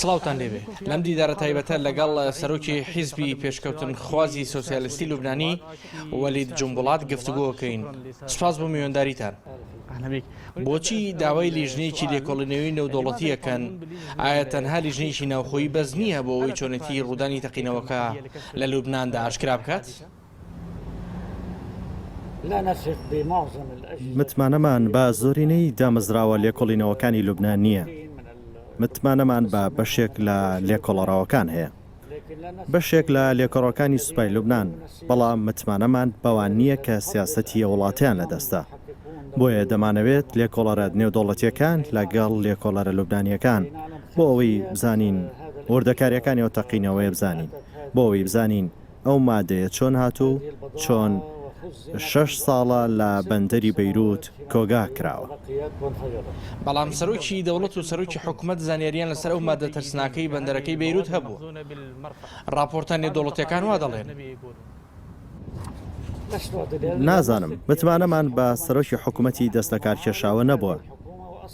سڵاوتان لێبێ لەم دیدارە تایبەتە لەگەڵ سەرۆکی حیزبی پێشکەوتن خوازی سۆسیالیستی لوبنانی وەلید جومبوڵات گفتوگۆکەین. سپاس بۆ میێنداریتان. بۆچی داوای لیژنەیەکی لێکۆڵینەوەی نێودوڵەتیەکەن؟ ئایا تەنها لیژنەیەکی ناوخۆیی بەس نییە بۆ ئەوەی چۆنێتی ڕوودانی تەقینەوەکە لە لوبناندا ئاشکرا بکات؟ متمانەمان بە زۆرینەی دامەزراوە لێکۆڵینەوەکانی لوبنان نییە. متمانەمان بە بەشێک لە لێکۆڵەڕاوەکان هەیە، بەشێک لە لێکۆڕەکانی سوپای لوبنان، بەڵام متمانەمان بەوان نییە کە سیاسەتی وڵاتیان لەدەستە. بۆیە دەمانەوێت لێکۆڵەرە نێودوڵەتیەکان لەگەڵ لێکۆڵەرە لوبنانیەکان بۆ ئەوەی بزانین وردەکاریەکانی ئەو تەقینەوەی بزانین، بۆ ئەوەی بزانین ئەو مادەیە چۆن هاتوو، چۆن 6 ساڵە لە بەندەری بەیروت کۆگا کراوە. بەڵام سەرۆکی دەوڵەت و سەرۆکی حکوومەت زانیاریان لەسەر ئەو مادە تەرسناکەی بەندەرەکەی بەیروت هەبوو. راپۆرتان نێودوڵەتیەکان وا دەڵێن. نازانم، متمانەمان بە سەرۆکی حکوومەتی دەستەکارکێشاوە نەبووە.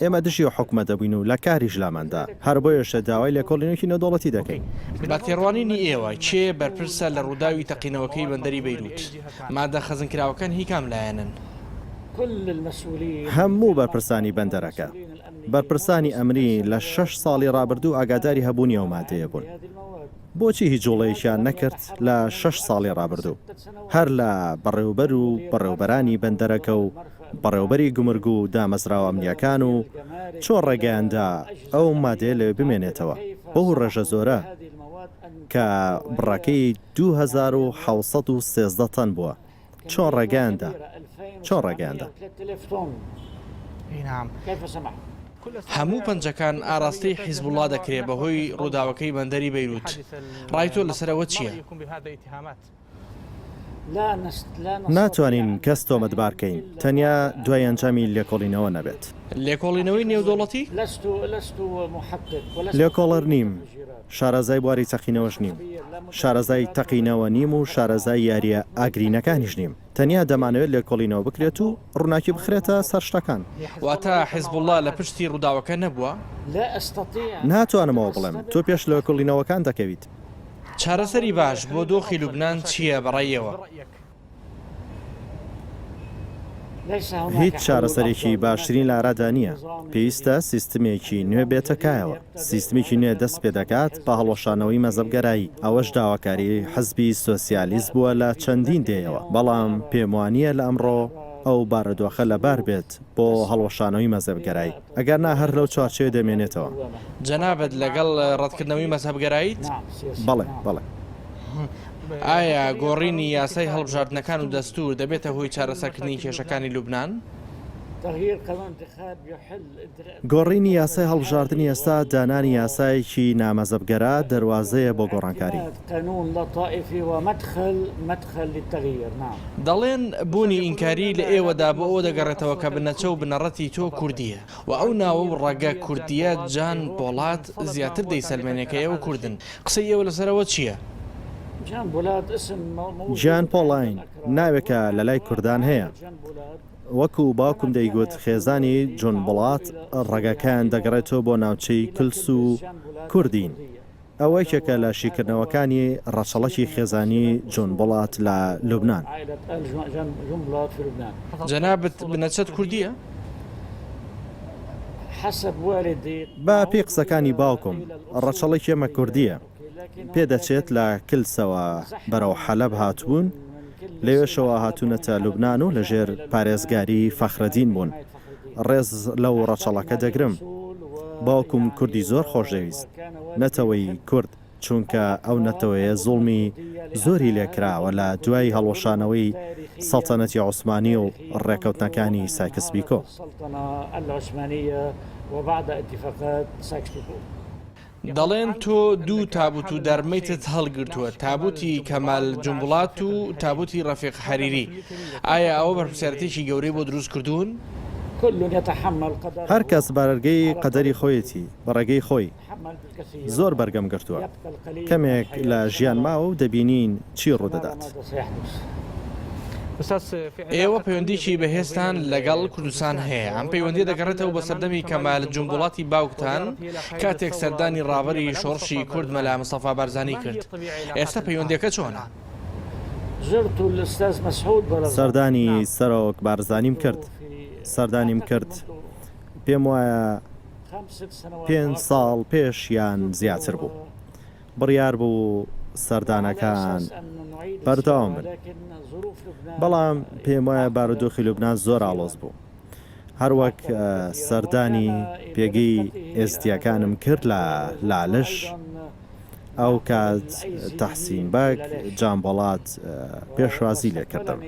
ئێمە دژی و حکوومەت دەبووین و لە کاریش لاماندا، هەر بۆیەشە داوای لێکۆڵینەوەکی نێودوڵەتی دەکەین. بە تێڕوانینی ئێوە چێ بەرپرسە لە ڕووداوی تەقینەوەکەی بەندەری بەیروت؟ مادە خەزنکراوەکان هی کام لایەنن؟ هەموو بەرپرسانی بەندەرەکە، بەرپرسانی ئەمری لە 6 ساڵی ڕابردوو ئاگاداری هەبوونی ئەو مادەیە بوون. بۆچی هیچ جوڵەیەکیان نەکرد لە 6 ساڵی ڕابردوو؟ هەر لە بەڕێوبەر و بەڕێوبەرانی بەندەرەکە و بەڕێوبەری گومرگ و دامەزراوە ئەمنیەکان و چۆن ڕێگەیاندا ئەو مادەیە لێ بمێنێتەوە. ئەو ڕێژە زۆرە کە بڕەکەی 2713 تەن بووە. چۆن ڕێگەیاندا؟ چۆن ڕێگەیاندا؟ هەموو پەنجەکان ئاراستەی حیزبوڵڵا دەکرێت بەهۆی ڕووداوەکەی بەندەری بەیروت. ڕای تۆ لەسەرەوە چییە؟ ناتوانین کەس تۆمەتبار بکەین، تەنیا دوای ئەنجامی لێکۆڵینەوە نەبێت. لێکۆڵینەوەی نێودوڵەتی؟ لێکۆڵەر نیم، شارەزای بواری تەقینەوەش نیم، شارەزای تەقینەوە نیم و شارەزای یاریە ئاگرینەکانیش نیم. تەنیا دەمانەوێت لێکۆڵینەوە بکرێت و ڕووناکی بخرێتە سەر شتەکان. واتە حیزبوڵڵا لە پشتی ڕووداوەکە نەبووە؟ ناتوانمەوە بڵێم، تۆ پێش لێکۆڵینەوەکان دەکەویت. چارەسەری باش بۆ دۆخی لوبنان چییە بەڕێیەوە؟ هیچ چارەسەرێکی باشترین لە ئارادا نییە. پێویستە سیستمێکی نوێ بێتەکایەوە. سیستمێکی نوێ دەست پێ دەکات بە هەڵۆشانەوەی مەزەبگەرایی. ئەوەش داواکاری حزبی سۆسیالیست بووە لە چەندین دێیەوە. بەڵام پێم وانییە لە ئەمڕۆ ئەو بارەدۆخە لەبار بێت بۆ هەڵۆشانەوەی مەزەبگەرایی. ئەگەر نا هەر لەو چوارچێوە دەمێنێتەوە. جەنابەت لەگەڵ ڕەتکردنەوەی مەزهبگەراییت؟ بەڵێ بەڵێ. ئایا گۆڕینی یاسای هەڵبژاردنەکان و دەستور دەبێتە هۆی چارەسەرکردنی کێشەکانی لوبنان؟ گۆڕینی یاسای هەڵبژاردننی ئێستا دانانی یاسایەکی نامەزەبگەرا دەواازەیە بۆ گۆڕانکاری. دەڵێن بوونی ئینکاری لە ئێوەدا بۆ ئەوە دەگەڕێتەوە کە بنەچە و بنەڕەتی تۆ کوردیە و ئەو ناوە و ڕێگە کوردیە جان پۆڵات زیاتر دەیسەلمێنێکەوە کوردن. قسەی ئێوە لەسەرەوە چییە؟ گیان پۆڵین ناوێکە لە لای کوردان هەیە. وەکو باوکم دەیگوت خێزانی جۆن بڵات ڕێگەکان دەگەڕێتەوە بۆ ناوچەی کلس و کوردین. ئەوە یەکێکە لە شیکردنەوەکانی ڕەچەڵەکی خێزانی جۆن بڵات لە لوبنان. جەنابەت بنەچەت کوردیە؟ با پێی قسەکانی باوکم ڕەچەڵێکی ئێمە کوردیە. پێدەچێت لە کلسەوە بەرەو حەلەب هاتوون، لەوێشەوە هاتوونەتە لوبنان و لەژێر پارێزگاری فەخرەدین بوون. ڕێز لەو ڕەچەڵەکە دەگرم. باوکم کوردی زۆر خۆشەویست، نەتەوەی کورد، چونکە ئەو نەتەوەیە زوڵمی زۆری لێکراوە لە دوای هەڵۆشانەوەی سەڵتەنەتی عوسمانی و ڕێکەوتنەکانی سایکس بیکۆ. دەڵێن تۆ دوو تابوت و دەرمەیتت هەڵگرتووە، تابوتی کەمال جومبوڵات و تابوتی ڕەفیق حەریری. ئایا ئەوە بەرپرسیارەتێکی گەورەی بۆ دروست کردوون؟ هەر کەس بەرگەی قەدەری خۆیەتی بەڕێگەی خۆی. زۆر بەرگەم گرتووە. کەمێک لە ژیان ماوە و دەبینین چی ڕوودەدات. ئێوە پەیوەندیی بەهێزتان لەگەڵ کوردستان هەیە. ئەم پەیوەندی دەگەڕێتەوە بە سەردەمی کەمال جومبوڵاتی باوکتان کاتێک سەردانی ڕابەری شۆڕشی کورد مەلا مستەفا بارزانی کرد. ئێستا پەیوەندیەکە چۆنە؟ سەردانی سەرۆک بارزانیم کرد. سەردانیم کرد پێم وایە 5 ساڵ پێش یان زیاتر بوو. بڕیار بوو سەردانەکان بەردەوام بن. بەڵام پێم وایە بارودۆخی لوبنان زۆر ئاڵۆز بوو. هەروەک سەردانی پێگەی ئێستیەکانم کرد لە لالش ئەو کات تەحسین بەگ جامبەڵات پێشوازی لێ کردم.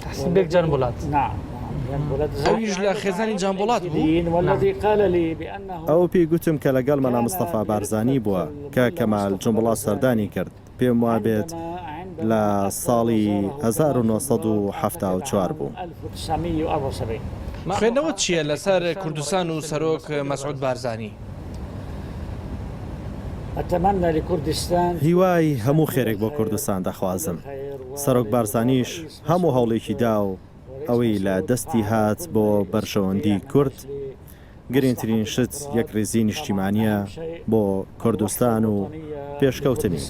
تحسين بيك جنبولات نعم ئەویش لە خێزانی جامبۆڵات بوو. والذي قال لي بأنه ئەو پێی گوتم کە لەگەڵ مەلا مستەفا بارزانی بووە کە کەمال جومبڵات سەردانی کرد. پێم وا بێت لە ساڵی 1974 بوو. خوێندنەوە چییە لەسەر کوردستان و سەرۆک مەسعود بارزانی؟ أتمنى لكردستان هیوای هەموو خێرێک بۆ کوردستان دەخوازم. سەرۆک بارزانیش هەموو هەوڵێکی دا و ئەوەی لە دەستی هات بۆ بەرژەوەندی کورد گرنگترین شت یەک ڕێزی نیشتیمانیە بۆ کوردستان و پێشکەوتنی.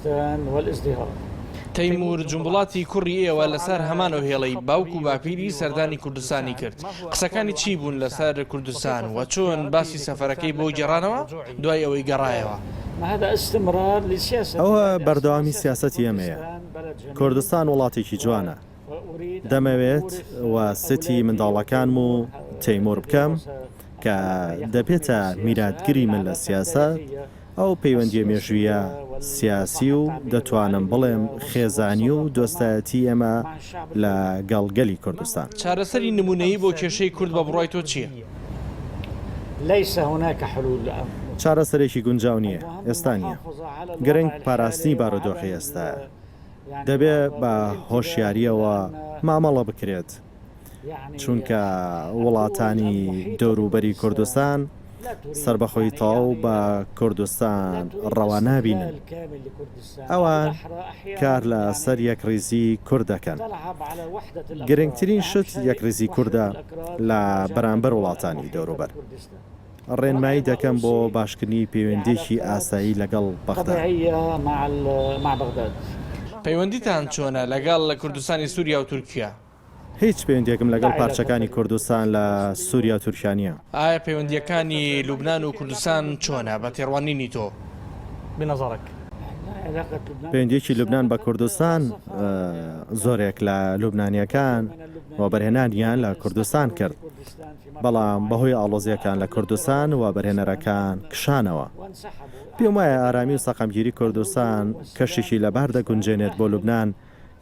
تەیمور جومبوڵاتی کوڕی ئێوە لەسەر هەمانەوە هێڵەی باوک و باپیری سەردانی کوردستانی کرد. قسەکانی چی بوون لەسەر کوردستان و چۆن باسی سەفەرەکەی بۆ گەڕانەوە دوای ئەوەی گەڕایەوە؟ ئەوە بەردەوامی سیاسەتی ئەمەیە. کوردستان وڵاتێکی جوانە. دەمەوێت و ستی منداڵەکانم و تەیمور بکەم کە دەبێتە میراتگری من لە سیاسەت ئەو پەیوەندیە مێژوویە سیاسی و دەتوانم بڵێم خێزانی و دۆستایەتی ئێمە لە گەڵگەلی کوردستان. چارەسەری نمونەیی بۆ کێشەی کورد بە بڕای تۆ چییە؟ چارەسەرێکی گونجاو نییە ئێستا نییە. گرنگ پاراستنی بارودۆخی ئێستاە. دەبێت بە هۆشیاریەوە مامەڵە بکرێت چونکە وڵاتانی دەوروبەری کوردستان سربەخۆی تەواو بە کوردستان ڕەوا نابینن. ئەوان کار لە سەر یەکڕێزی کورد دەکەن. گرنگترین شت یەکڕێزی کووردە لە بەرامبەر وڵاتانی دەوروبەر. ڕێنمایی دەکەم بۆ باشکردنی پەیوەندیێکی ئاسایی لەگەڵ بەغداد. پەیوەندیتان چۆنە لەگەڵ لە کوردستانی سووریا و تورکیا؟ هیچ پەیوەندێکم لەگەڵ پارچەکانی کوردستان لە سووریا و تورکیانە. ئایا پەیوەندیەکانی لوبنان و کوردستان چۆنە بە تێڕوانینی تۆ؟ پەیوەندیەکی لوبنان بە کوردستان زۆرێک لە لوبنانیەکان و بەرهێنانیان لە کوردستان کرد. بەڵام بەهۆی ئاڵۆزیەکان لە کوردستان و بەرهێنەرەکان کشانەوە. پێم وایە ئارامی و سەقەمگیری کوردستان کەشێکی لەبار دەگونجێنێت بۆ لوبنان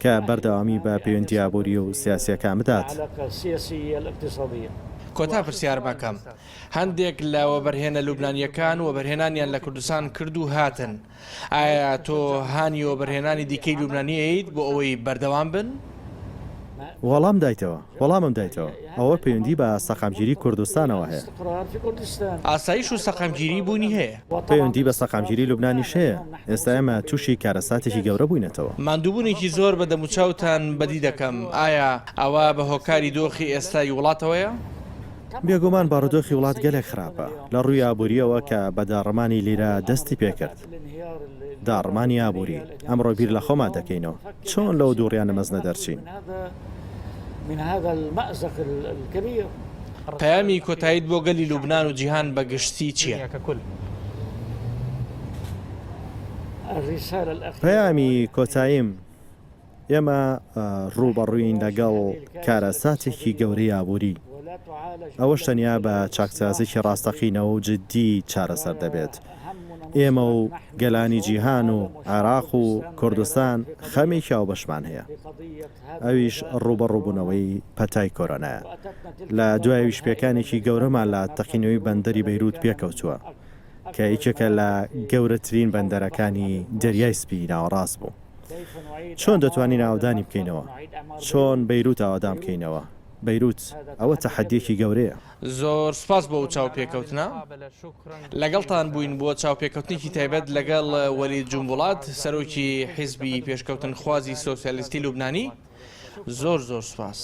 کە بەردەوامی بە پەیوەندی ئابووری و سیاسیەکان بدات. کۆتا پرسیار بەکەم. هەندێک لەوە بەرهێنە لوبنانیەکان و بەرهێنانیان لە کوردستان کرد و هاتن. ئایا تۆ هانی و بەرهێنانی دیکەی لوبنانیەیت بۆ ئەوەی بەردەوام بن؟ وەڵام دایتەوە وەڵامم دایتەوە. ئەوە پەیوەندی بە سەقامگیری کوردستانەوە هەیە. ئاسایش و سەقامگیری بوونی هەیە. پەیوەندی بە سەقامگیری لوبنانیش هەیە. ئێستا ئێمە تووشی کارەساتێکی گەورە بووینەتەوە. ماندووبوونێکی زۆر بە دەموچاوتان بەدی دەکەم. ئایا ئەوە بە هۆکاری دۆخی ئێستای وڵاتەوەیە؟ بێگومان بارودۆخی وڵات گەلێک خراپە لە ڕووی ئابووریەوە کە بە داڕمانی لیرە دەستی پێکرد. داڕمانی ئابووری ئەمڕۆ بیر لە خۆمان دەکەینەوە چۆن لەو دووڕیانە مەزنە دەرچین. پەیامی کۆتاییت بۆ گەلی لوبنان و جیهان بەگشتی چییە؟ پەیامی کۆتاییم ئێمە ڕووبەڕووین لەگەڵ کارەساتێکی گەورەی ئابووری. ئەوەش تەنیا بە چاکسازێکی ڕاستەقینەوە و جددی چارەسەر دەبێت. ئێمە و گەلانی جیهان و عێراق و کوردستان خەمێکی ئەو بەشمان هەیە. ئەویش ڕوبەڕووبوونەوەی پەتای کۆرۆنایە. لە دوای ویشپێکانێکی گەورەمان لە تەقینەوەی بەندەری بەیروت پێکەوتووە کە یەکێکە لە گەورەترین بەندەرەکانی دەریای سپی ناوەڕاست بوو. چۆن دەتوانین ئاودانی بکەینەوە؟ چۆن بەیروت ئاوادان بکەینەوە؟ بەیروت ئەوە تەحەدیەکی گەورەیە. زۆر سپاس بۆ چاوپێکەوتنە. لەگەڵتان بووین بۆ چاوپێکەوتنێکی تایبەت لەگەڵ وەلید جومبوڵات سەرۆکی حیزبی پێشکەوتن خوازی سۆسیالیستی لوبنانی. زۆر سپاس.